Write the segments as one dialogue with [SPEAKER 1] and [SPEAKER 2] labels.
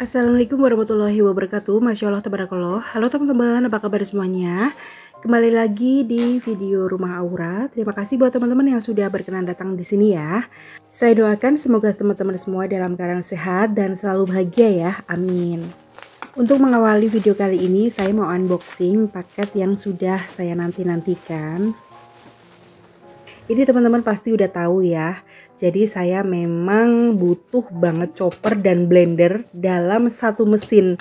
[SPEAKER 1] Assalamualaikum warahmatullahi wabarakatuh. Masya Allah tabarakallah. Halo teman-teman, apa kabar semuanya? Kembali lagi di video Rumah Aura. Terima kasih buat teman-teman yang sudah berkenan datang di sini ya. Saya doakan semoga teman-teman semua dalam keadaan sehat dan selalu bahagia ya. Amin. Untuk mengawali video kali ini, saya mau unboxing paket yang sudah saya nanti-nantikan. Ini teman-teman pasti udah tahu ya. Jadi saya memang butuh banget chopper dan blender dalam satu mesin.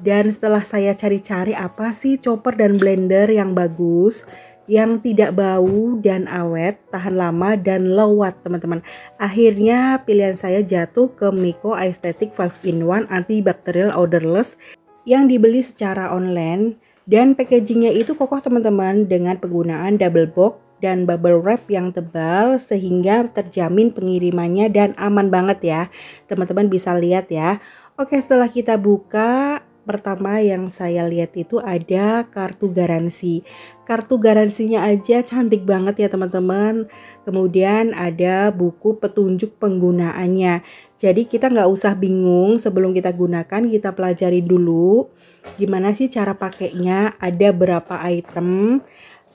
[SPEAKER 1] Dan setelah saya cari-cari apa sih chopper dan blender yang bagus, yang tidak bau dan awet, tahan lama dan lewat teman-teman. Akhirnya pilihan saya jatuh ke Miko Aesthetic 5-in-1 Antibacterial Odorless yang dibeli secara online. Dan packagingnya itu kokoh teman-teman dengan penggunaan double box dan bubble wrap yang tebal sehingga terjamin pengirimannya dan aman banget ya. Teman-teman bisa lihat ya. Oke, setelah kita buka, pertama yang saya lihat itu ada kartu garansi. Kartu garansinya aja cantik banget ya teman-teman. Kemudian ada buku petunjuk penggunaannya. Jadi kita nggak usah bingung sebelum kita gunakan, kita pelajari dulu gimana sih cara pakainya, ada berapa item,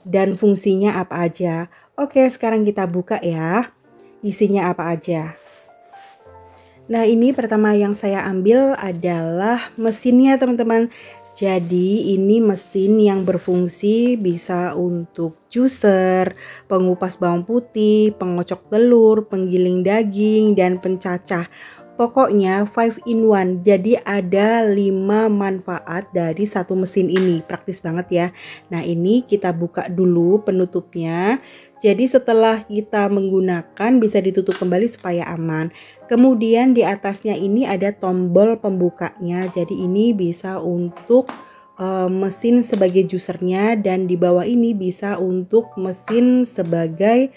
[SPEAKER 1] dan fungsinya apa aja. Oke, sekarang kita buka ya. Isinya apa aja. Nah, ini pertama yang saya ambil adalah mesinnya teman-teman. Jadi ini mesin yang berfungsi bisa untuk juicer, pengupas bawang putih, pengocok telur, penggiling daging, dan pencacah. Pokoknya 5-in-1, jadi ada 5 manfaat dari satu mesin ini, praktis banget ya. Nah ini kita buka dulu penutupnya, jadi setelah kita menggunakan bisa ditutup kembali supaya aman. Kemudian di atasnya ini ada tombol pembukanya, jadi ini bisa untuk mesin sebagai juicernya, dan di bawah ini bisa untuk mesin sebagai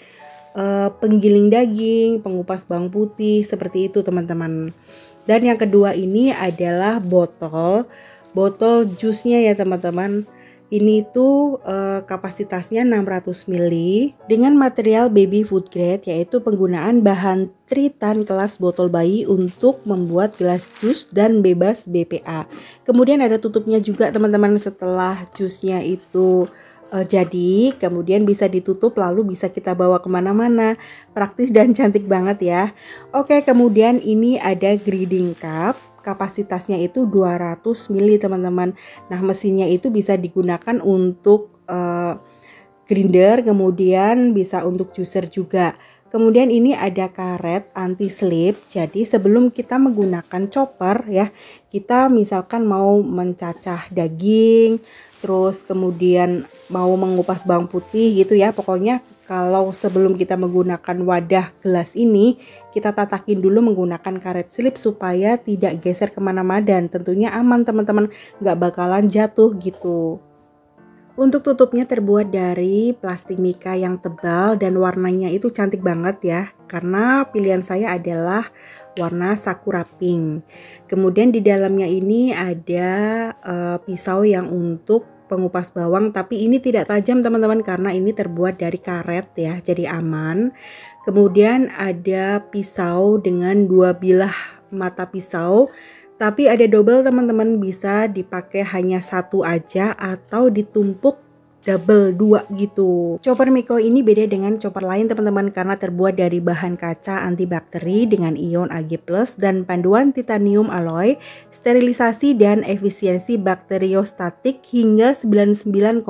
[SPEAKER 1] penggiling daging, pengupas bawang putih, seperti itu teman-teman. Dan yang kedua ini adalah botol jusnya ya teman-teman. Ini tuh kapasitasnya 600 ml dengan material baby food grade, yaitu penggunaan bahan tritan kelas botol bayi untuk membuat gelas jus dan bebas BPA. Kemudian ada tutupnya juga teman-teman. Setelah jusnya itu jadi kemudian bisa ditutup, lalu bisa kita bawa kemana-mana. Praktis dan cantik banget ya. Oke, kemudian ini ada grinding cup, kapasitasnya itu 200 ml teman-teman. Nah mesinnya itu bisa digunakan untuk grinder, kemudian bisa untuk juicer juga. Kemudian ini ada karet anti slip. Jadi sebelum kita menggunakan chopper ya, kita misalkan mau mencacah daging, terus kemudian mau mengupas bawang putih gitu ya. Pokoknya kalau sebelum kita menggunakan wadah gelas ini, kita tatakin dulu menggunakan karet slip supaya tidak geser kemana-mana dan tentunya aman teman-teman, nggak bakalan jatuh gitu. Untuk tutupnya terbuat dari plastik mika yang tebal dan warnanya itu cantik banget ya, karena pilihan saya adalah warna sakura pink. Kemudian di dalamnya ini ada pisau yang untuk pengupas bawang, tapi ini tidak tajam teman-teman karena ini terbuat dari karet ya, jadi aman. Kemudian ada pisau dengan 2 bilah mata pisau, tapi ada double teman-teman, bisa dipakai hanya satu aja atau ditumpuk double 2 gitu. Chopper Miko ini beda dengan chopper lain teman-teman karena terbuat dari bahan kaca antibakteri dengan ion Ag+ dan panduan titanium alloy, sterilisasi dan efisiensi bakteriostatik hingga 99,9%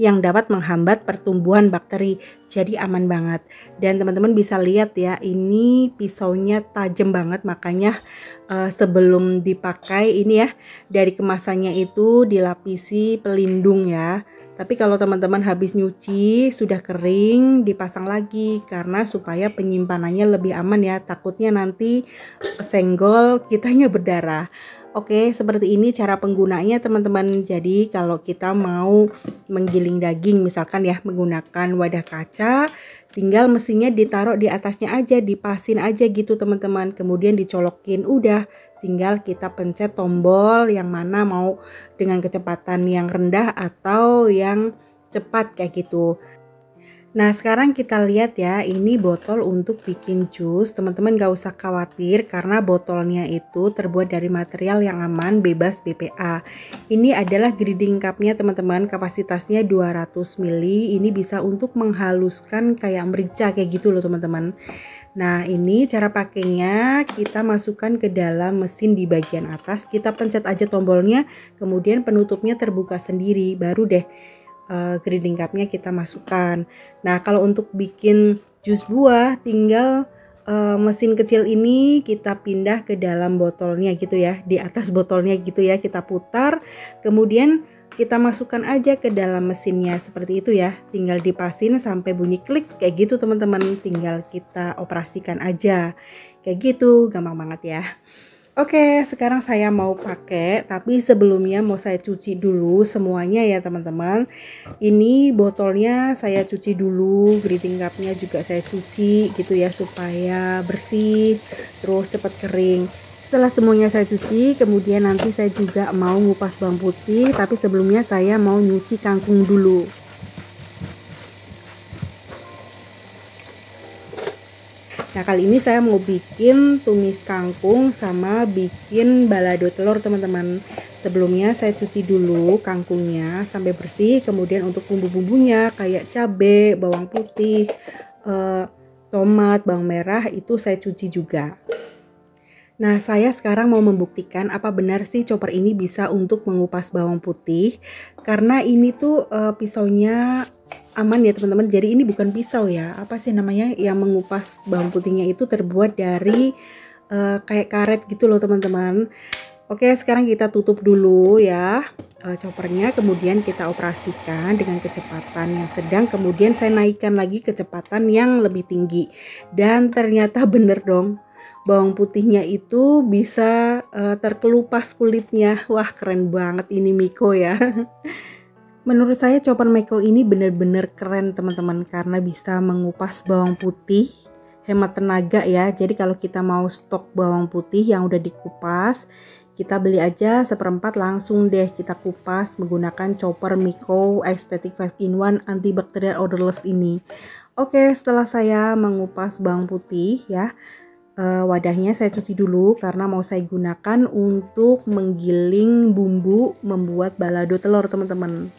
[SPEAKER 1] yang dapat menghambat pertumbuhan bakteri. Jadi aman banget. Dan teman-teman bisa lihat ya, ini pisaunya tajam banget, makanya sebelum dipakai ini ya, dari kemasannya itu dilapisi pelindung ya. Tapi kalau teman-teman habis nyuci sudah kering, dipasang lagi karena supaya penyimpanannya lebih aman ya. Takutnya nanti senggol kitanya berdarah. Oke, seperti ini cara penggunaannya teman-teman. Jadi kalau kita mau menggiling daging misalkan ya menggunakan wadah kaca, tinggal mesinnya ditaruh di atasnya aja, dipasin aja gitu teman-teman. Kemudian dicolokin, udah tinggal kita pencet tombol yang mana mau dengan kecepatan yang rendah atau yang cepat kayak gitu. Nah, sekarang kita lihat ya, ini botol untuk bikin jus. Teman-teman gak usah khawatir karena botolnya itu terbuat dari material yang aman, bebas BPA. Ini adalah grinding cupnya teman-teman, kapasitasnya 200 ml. Ini bisa untuk menghaluskan kayak merica kayak gitu loh teman-teman. Nah, ini cara pakainya, kita masukkan ke dalam mesin di bagian atas, kita pencet aja tombolnya, kemudian penutupnya terbuka sendiri, baru deh grinding cupnya kita masukkan. Nah, kalau untuk bikin jus buah tinggal mesin kecil ini kita pindah ke dalam botolnya gitu ya, di atas botolnya gitu ya, kita putar, kemudian kita masukkan aja ke dalam mesinnya seperti itu ya, tinggal dipasin sampai bunyi klik kayak gitu teman-teman, tinggal kita operasikan aja kayak gitu, gampang banget ya. Oke, sekarang saya mau pakai, tapi sebelumnya mau saya cuci dulu semuanya ya teman-teman. Ini botolnya saya cuci dulu, grinding cupnya juga saya cuci gitu ya supaya bersih, terus cepat kering. Setelah semuanya saya cuci, kemudian nanti saya juga mau ngupas bawang putih, tapi sebelumnya saya mau nyuci kangkung dulu. Nah, kali ini saya mau bikin tumis kangkung sama bikin balado telur teman-teman. Sebelumnya saya cuci dulu kangkungnya sampai bersih, kemudian untuk bumbu-bumbunya kayak cabai, bawang putih, tomat, bawang merah itu saya cuci juga. Nah, saya sekarang mau membuktikan apa benar sih chopper ini bisa untuk mengupas bawang putih. Karena ini tuh pisaunya aman ya teman-teman, jadi ini bukan pisau ya, apa sih namanya yang mengupas bawang putihnya itu terbuat dari kayak karet gitu loh teman-teman. Oke, sekarang kita tutup dulu ya choppernya, kemudian kita operasikan dengan kecepatan yang sedang, kemudian saya naikkan lagi kecepatan yang lebih tinggi, dan ternyata bener dong, bawang putihnya itu bisa terkelupas kulitnya. Wah, keren banget ini Miko ya. Menurut saya chopper Miko ini benar-benar keren teman-teman, karena bisa mengupas bawang putih, hemat tenaga ya. Jadi kalau kita mau stok bawang putih yang udah dikupas, kita beli aja seperempat, langsung deh kita kupas menggunakan chopper Miko Aesthetic 5-in-1 Antibacterial Odorless ini. Oke, setelah saya mengupas bawang putih ya, wadahnya saya cuci dulu karena mau saya gunakan untuk menggiling bumbu membuat balado telur teman-teman.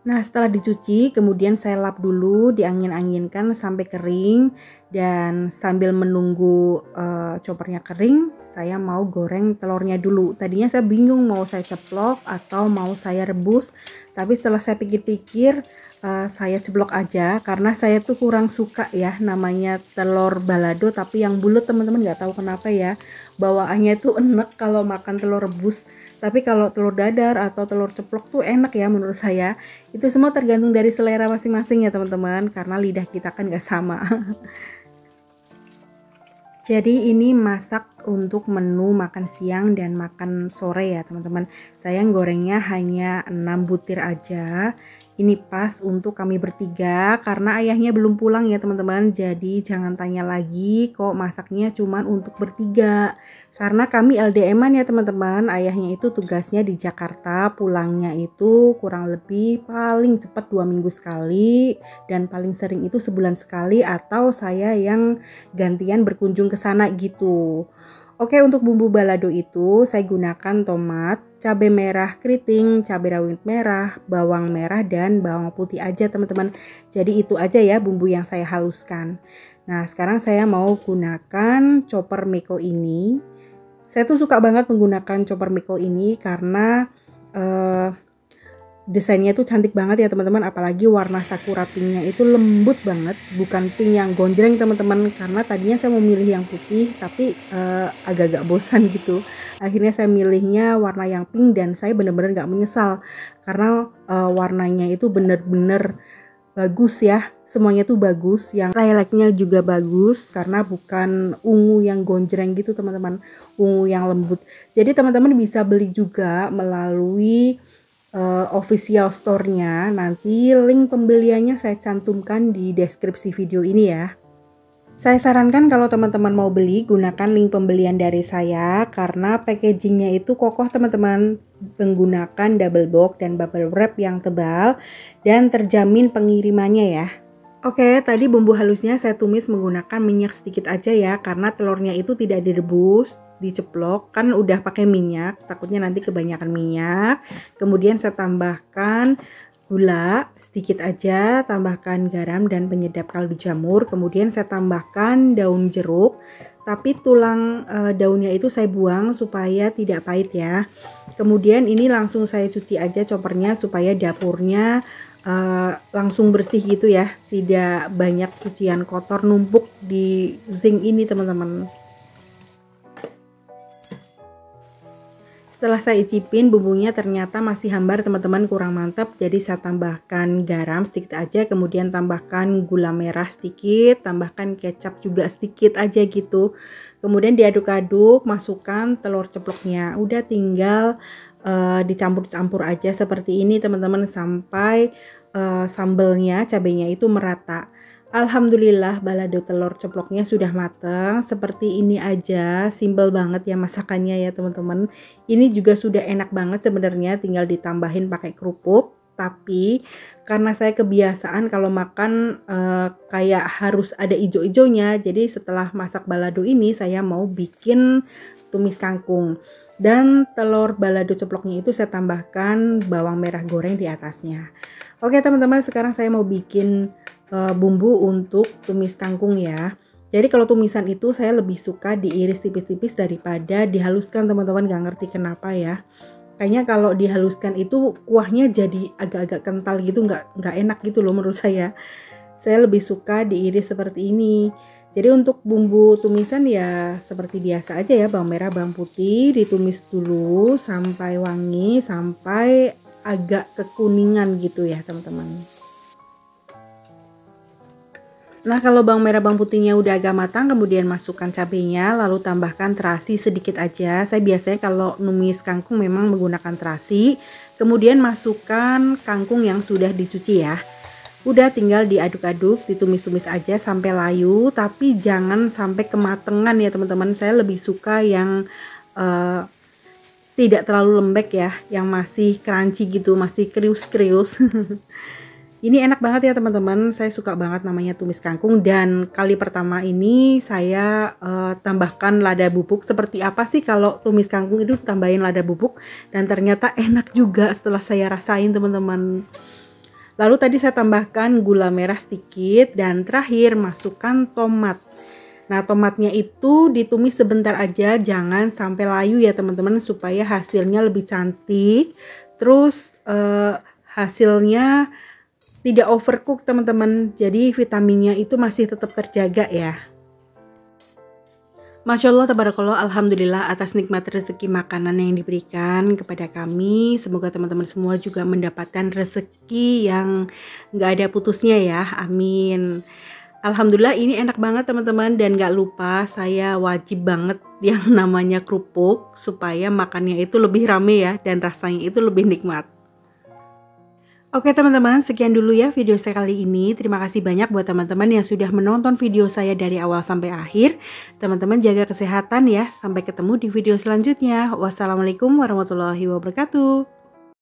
[SPEAKER 1] Nah, setelah dicuci, kemudian saya lap dulu, diangin-anginkan sampai kering, dan sambil menunggu choppernya kering, saya mau goreng telurnya dulu. Tadinya saya bingung mau saya ceplok atau mau saya rebus, tapi setelah saya pikir-pikir, saya ceplok aja karena saya tuh kurang suka ya namanya telur balado tapi yang bulat teman-teman, nggak tahu kenapa ya, bawaannya tuh enak kalau makan telur rebus. Tapi kalau telur dadar atau telur ceplok tuh enak ya menurut saya. Itu semua tergantung dari selera masing-masing ya teman-teman, karena lidah kita kan gak sama. Jadi ini masak untuk menu makan siang dan makan sore ya teman-teman. Saya gorengnya hanya 6 butir aja. Ini pas untuk kami bertiga karena ayahnya belum pulang ya teman-teman. Jadi jangan tanya lagi kok masaknya cuman untuk bertiga. Karena kami LDM-an ya teman-teman. Ayahnya itu tugasnya di Jakarta, pulangnya itu kurang lebih paling cepat 2 minggu sekali, dan paling sering itu sebulan sekali, atau saya yang gantian berkunjung ke sana gitu. Oke, untuk bumbu balado itu saya gunakan tomat, cabai merah keriting, cabai rawit merah, bawang merah, dan bawang putih aja teman-teman. Jadi itu aja ya bumbu yang saya haluskan. Nah, sekarang saya mau gunakan chopper Miko ini. Saya tuh suka banget menggunakan chopper Miko ini karena desainnya tuh cantik banget ya teman-teman, apalagi warna sakura pinknya itu lembut banget, bukan pink yang gonjreng teman-teman. Karena tadinya saya mau milih yang putih tapi agak-agak bosan gitu, akhirnya saya milihnya warna yang pink, dan saya bener-bener gak menyesal karena warnanya itu bener-bener bagus ya, semuanya tuh bagus, yang lilac-nya juga bagus karena bukan ungu yang gonjreng gitu teman-teman, ungu yang lembut. Jadi teman-teman bisa beli juga melalui official store-nya. Nanti link pembeliannya saya cantumkan di deskripsi video ini ya. Saya sarankan kalau teman-teman mau beli, gunakan link pembelian dari saya karena packagingnya itu kokoh teman-teman, menggunakan double box dan bubble wrap yang tebal dan terjamin pengirimannya ya. Oke, tadi bumbu halusnya saya tumis menggunakan minyak sedikit aja ya, karena telurnya itu tidak direbus, diceplok, kan udah pakai minyak, takutnya nanti kebanyakan minyak. Kemudian saya tambahkan gula sedikit aja, tambahkan garam dan penyedap kaldu jamur, kemudian saya tambahkan daun jeruk, tapi tulang daunnya itu saya buang supaya tidak pahit ya. Kemudian ini langsung saya cuci aja choppernya supaya dapurnya langsung bersih gitu ya, tidak banyak cucian kotor numpuk di zinc ini teman-teman. Setelah saya icipin bumbunya ternyata masih hambar teman-teman, kurang mantap, jadi saya tambahkan garam sedikit aja, kemudian tambahkan gula merah sedikit, tambahkan kecap juga sedikit aja gitu. Kemudian diaduk-aduk, masukkan telur ceploknya, udah tinggal dicampur-campur aja seperti ini teman-teman sampai sambelnya, cabenya itu merata. Alhamdulillah balado telur ceploknya sudah matang. Seperti ini aja, simple banget ya masakannya ya teman-teman. Ini juga sudah enak banget sebenarnya, tinggal ditambahin pakai kerupuk. Tapi karena saya kebiasaan kalau makan kayak harus ada ijo-ijonya, jadi setelah masak balado ini saya mau bikin tumis kangkung. Dan telur balado ceploknya itu saya tambahkan bawang merah goreng di atasnya. Oke teman-teman, sekarang saya mau bikin bumbu untuk tumis kangkung ya. Jadi kalau tumisan itu saya lebih suka diiris tipis-tipis daripada dihaluskan teman-teman, gak ngerti kenapa ya. Kayaknya kalau dihaluskan itu kuahnya jadi agak-agak kental gitu, nggak enak gitu loh menurut saya. Saya lebih suka diiris seperti ini. Jadi untuk bumbu tumisan ya seperti biasa aja ya, bawang merah, bawang putih ditumis dulu sampai wangi, sampai agak kekuningan gitu ya teman-teman. Nah kalau bawang merah bawang putihnya udah agak matang, kemudian masukkan cabenya, lalu tambahkan terasi sedikit aja. Saya biasanya kalau numis kangkung memang menggunakan terasi. Kemudian masukkan kangkung yang sudah dicuci ya. Udah tinggal diaduk-aduk, ditumis-tumis aja sampai layu, tapi jangan sampai kematangan ya teman-teman. Saya lebih suka yang tidak terlalu lembek ya, yang masih crunchy gitu, masih krius-krius. Ini enak banget ya teman-teman, saya suka banget namanya tumis kangkung. Dan kali pertama ini saya tambahkan lada bubuk. Seperti apa sih kalau tumis kangkung itu tambahin lada bubuk, dan ternyata enak juga setelah saya rasain teman-teman. Lalu tadi saya tambahkan gula merah sedikit, dan terakhir masukkan tomat. Nah tomatnya itu ditumis sebentar aja, jangan sampai layu ya teman-teman, supaya hasilnya lebih cantik. Terus hasilnya tidak overcook teman-teman, jadi vitaminnya itu masih tetap terjaga ya. Masya Allah, tabarakallah, alhamdulillah atas nikmat rezeki makanan yang diberikan kepada kami. Semoga teman-teman semua juga mendapatkan rezeki yang gak ada putusnya ya, amin. Alhamdulillah ini enak banget teman-teman, dan gak lupa saya wajib banget yang namanya kerupuk supaya makannya itu lebih rame ya, dan rasanya itu lebih nikmat. Oke teman-teman, sekian dulu ya video saya kali ini. Terima kasih banyak buat teman-teman yang sudah menonton video saya dari awal sampai akhir. Teman-teman jaga kesehatan ya. Sampai ketemu di video selanjutnya. Wassalamualaikum warahmatullahi wabarakatuh.